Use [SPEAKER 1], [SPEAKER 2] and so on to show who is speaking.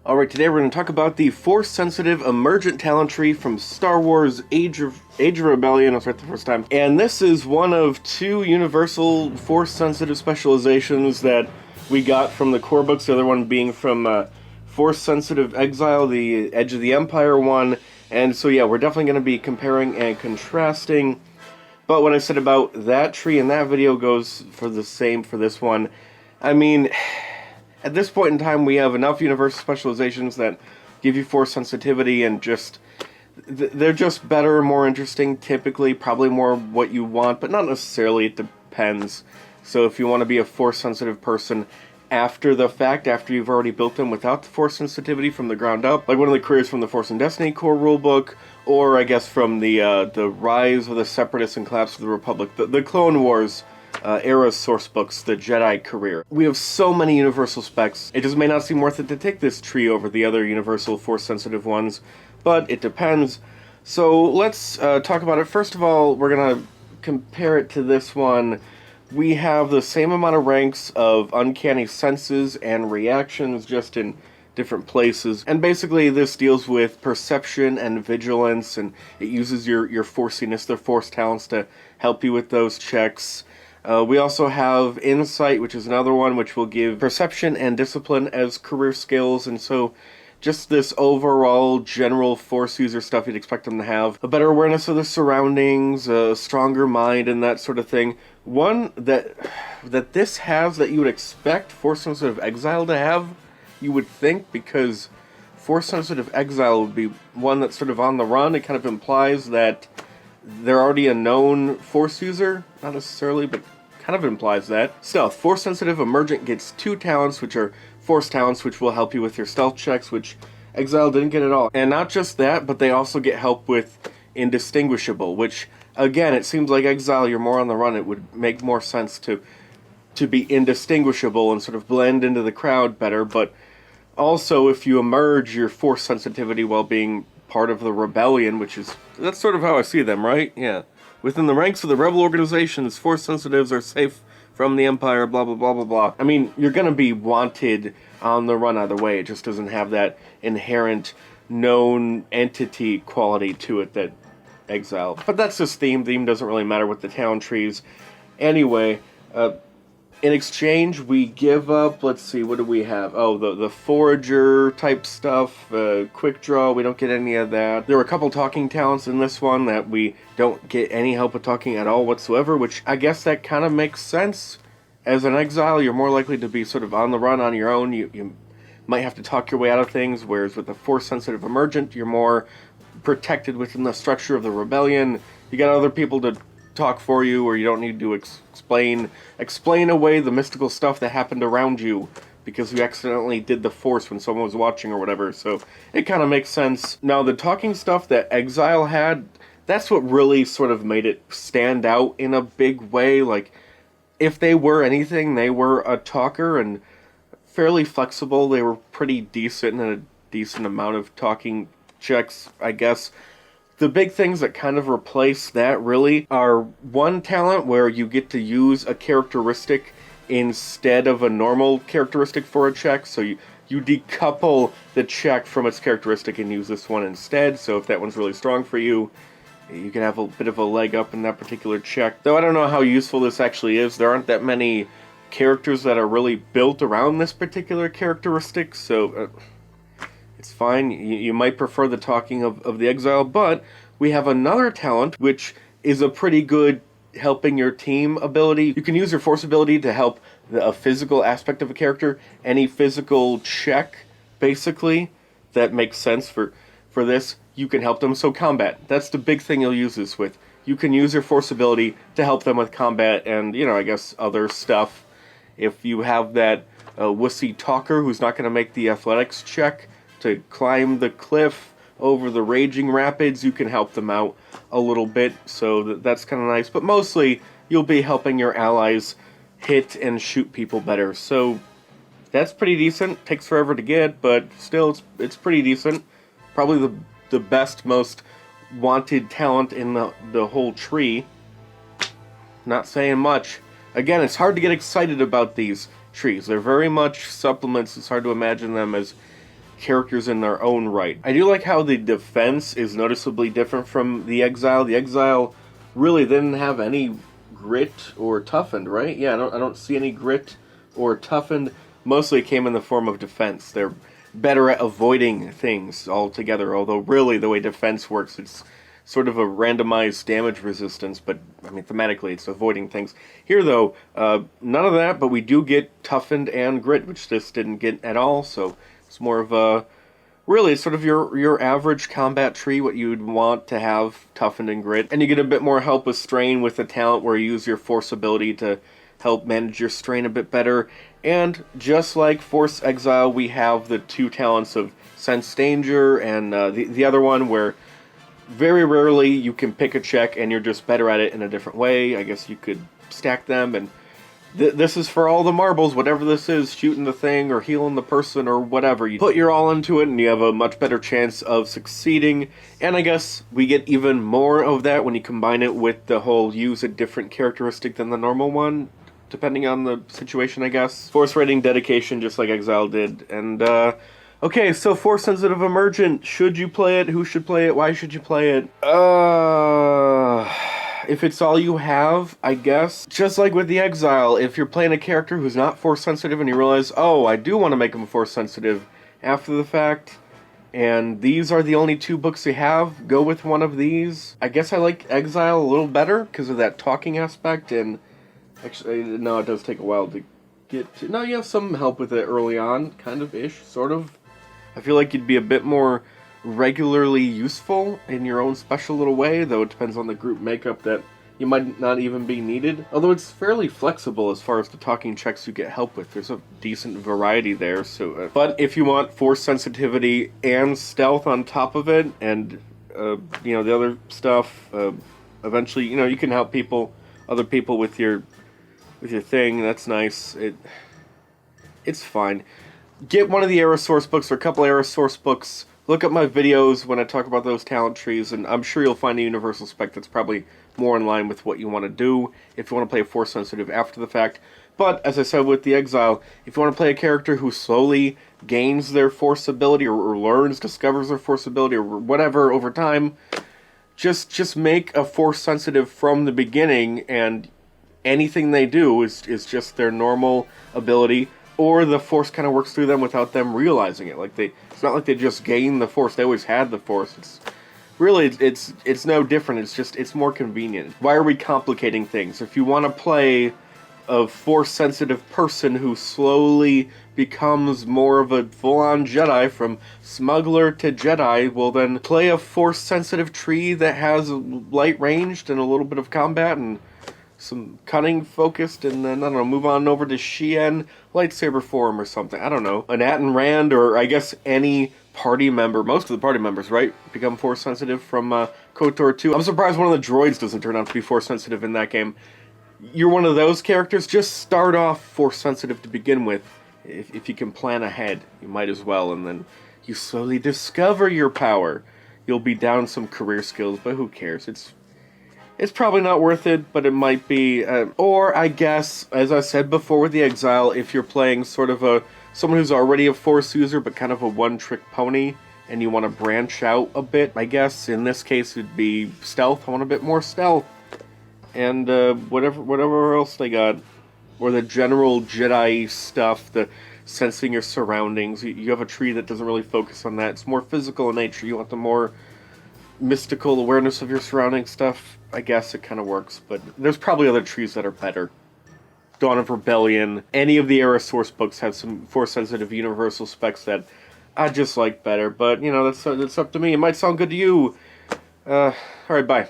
[SPEAKER 1] Alright, today we're going to talk about the Force Sensitive Emergent talent tree from Star Wars Age of Rebellion. I was right the first time. And this is one of two universal Force Sensitive specializations that we got from the core books, the other one being from Force Sensitive Exile, the Edge of the Empire one. And so yeah, we're definitely going to be comparing and contrasting. But what I said about that tree in that video goes for the same for this one. I mean, at this point in time, we have enough universal specializations that give you force sensitivity and just... they're just better, more interesting, typically, probably more what you want, but not necessarily, it depends. So if you want to be a force-sensitive person after the fact, after you've already built them without the force sensitivity from the ground up, like one of the careers from the Force and Destiny core rulebook, or I guess from the Rise of the Separatists and Collapse of the Republic, the Clone Wars era source books, the Jedi career. We have so many universal specs, it just may not seem worth it to take this tree over the other universal force-sensitive ones, but it depends. So let's talk about it. First of all, we're going to compare it to this one. We have the same amount of ranks of uncanny senses and reactions, just in different places. And basically this deals with perception and vigilance, and it uses your forciness, the force talents, to help you with those checks. We also have Insight, which is another one which will give perception and discipline as career skills, and so just this overall general force user stuff you'd expect them to have. A better awareness of their surroundings, a stronger mind, and that sort of thing. One that this has that you would expect Force Sensitive Exile to have, you would think, because Force Sensitive Exile would be one that's sort of on the run. It kind of implies that they're already a known Force user, not necessarily, but kind of implies that. Stealth. Force Sensitive Emergent gets 2 talents, which are Force talents, which will help you with your stealth checks, which Exile didn't get at all. And not just that, but they also get help with Indistinguishable, which, again, it seems like Exile, you're more on the run. It would make more sense to be indistinguishable and sort of blend into the crowd better, but also if you emerge your Force sensitivity while being part of the rebellion, that's sort of how I see them, right? Yeah. Within the ranks of the rebel organizations, Force sensitives are safe from the Empire, blah, blah, blah, blah, blah. I mean, you're gonna be wanted on the run either way. It just doesn't have that inherent known entity quality to it that Exile. But that's just theme. Theme doesn't really matter with the talent trees. Anyway, in exchange, we give up, let's see, what do we have? Oh, the Forager type stuff, Quick Draw, we don't get any of that. There were a couple talking talents in this one that we don't get any help with talking at all whatsoever, which I guess that kind of makes sense. As an Exile, you're more likely to be sort of on the run on your own. You might have to talk your way out of things, whereas with the Force-sensitive Emergent, you're more protected within the structure of the rebellion. You got other people to talk for you, or you don't need to explain away the mystical stuff that happened around you because you accidentally did the Force when someone was watching or whatever, so it kind of makes sense. Now, the talking stuff that Exile had, that's what really sort of made it stand out in a big way. Like, if they were anything, they were a talker and fairly flexible. They were pretty decent and a decent amount of talking checks, I guess. The big things that kind of replace that, really, are one talent where you get to use a characteristic instead of a normal characteristic for a check, so you decouple the check from its characteristic and use this one instead, so if that one's really strong for you, you can have a bit of a leg up in that particular check. Though I don't know how useful this actually is. There aren't that many characters that are really built around this particular characteristic, so it's fine. You might prefer the talking of the Exile, but we have another talent, which is a pretty good helping your team ability. You can use your Force ability to help a physical aspect of a character. Any physical check, basically, that makes sense for this, you can help them. So combat, that's the big thing you'll use this with. You can use your Force ability to help them with combat and, I guess, other stuff. If you have that wussy talker who's not going to make the athletics check to climb the cliff over the raging rapids, you can help them out a little bit, so that's kind of nice. But mostly, you'll be helping your allies hit and shoot people better. So that's pretty decent. Takes forever to get, but still, it's pretty decent. Probably the best, most wanted talent in the whole tree. Not saying much. Again, it's hard to get excited about these trees. They're very much supplements. It's hard to imagine them as characters in their own right. I do like how the defense is noticeably different from the Exile. The Exile really didn't have any grit or toughened, right? Yeah, I don't see any grit or toughened. Mostly it came in the form of defense. They're better at avoiding things altogether, although really the way defense works, it's sort of a randomized damage resistance, but I mean thematically it's avoiding things. Here though, none of that, but we do get toughened and grit, which this didn't get at all, so it's more of a, really, it's sort of your average combat tree, what you'd want to have toughened and grit. And you get a bit more help with strain with the talent where you use your force ability to help manage your strain a bit better. And just like Force Exile, we have the two talents of Sense Danger and the other one where very rarely you can pick a check and you're just better at it in a different way. I guess you could stack them, and this is for all the marbles, whatever this is, shooting the thing or healing the person or whatever. You put your all into it and you have a much better chance of succeeding. And I guess we get even more of that when you combine it with the whole use a different characteristic than the normal one, depending on the situation, I guess. Force rating dedication, just like Exile did. And, okay, so Force Sensitive Emergent. Should you play it? Who should play it? Why should you play it? If it's all you have, I guess. Just like with the Exile, if you're playing a character who's not Force Sensitive and you realize, oh, I do want to make him Force Sensitive after the fact, and these are the only two books you have, go with one of these. I guess I like Exile a little better because of that talking aspect, and actually, no, it does take a while to get to. No, you have some help with it early on, kind of-ish, sort of. I feel like you'd be a bit more regularly useful in your own special little way, though it depends on the group makeup that you might not even be needed. Although it's fairly flexible as far as the talking checks you get help with. There's a decent variety there. So, but if you want force sensitivity and stealth on top of it, and you know, the other stuff, eventually, you know, you can help other people with your thing. That's nice. It's fine. Get one of the Aerosource books or a couple Aerosource books. Look at my videos when I talk about those talent trees, and I'm sure you'll find a universal spec that's probably more in line with what you want to do if you want to play Force Sensitive after the fact. But, as I said with the Exile, if you want to play a character who slowly gains their Force ability or learns, discovers their Force ability or whatever over time, just make a Force Sensitive from the beginning, and anything they do is just their normal ability, or the Force kind of works through them without them realizing it. It's not like they just gain the Force; they always had the Force. It's no different. It's more convenient. Why are we complicating things? If you want to play a Force-sensitive person who slowly becomes more of a full-on Jedi from smuggler to Jedi, well then play a Force-sensitive tree that has light-ranged and a little bit of combat and some cunning focused, and then, I don't know, move on over to Shien lightsaber form or something. I don't know. An Atten Rand, or I guess any party member, most of the party members, right, become Force sensitive from KOTOR 2. I'm surprised one of the droids doesn't turn out to be Force sensitive in that game. You're one of those characters, just start off Force sensitive to begin with. If you can plan ahead, you might as well, and then you slowly discover your power. You'll be down some career skills, but who cares? It's probably not worth it, but it might be. Or, I guess, as I said before with the Exile, if you're playing sort of someone who's already a Force user, but kind of a one-trick pony, and you want to branch out a bit, I guess in this case it'd be stealth. I want a bit more stealth. And whatever else they got. Or the general Jedi stuff, the sensing your surroundings. You have a tree that doesn't really focus on that. It's more physical in nature. You want the more mystical awareness of your surrounding stuff. I guess it kind of works, but there's probably other trees that are better. Dawn of Rebellion, any of the Aerosource books have some Force-sensitive universal specs that I just like better, but, you know, that's up to me. It might sound good to you. Alright, bye.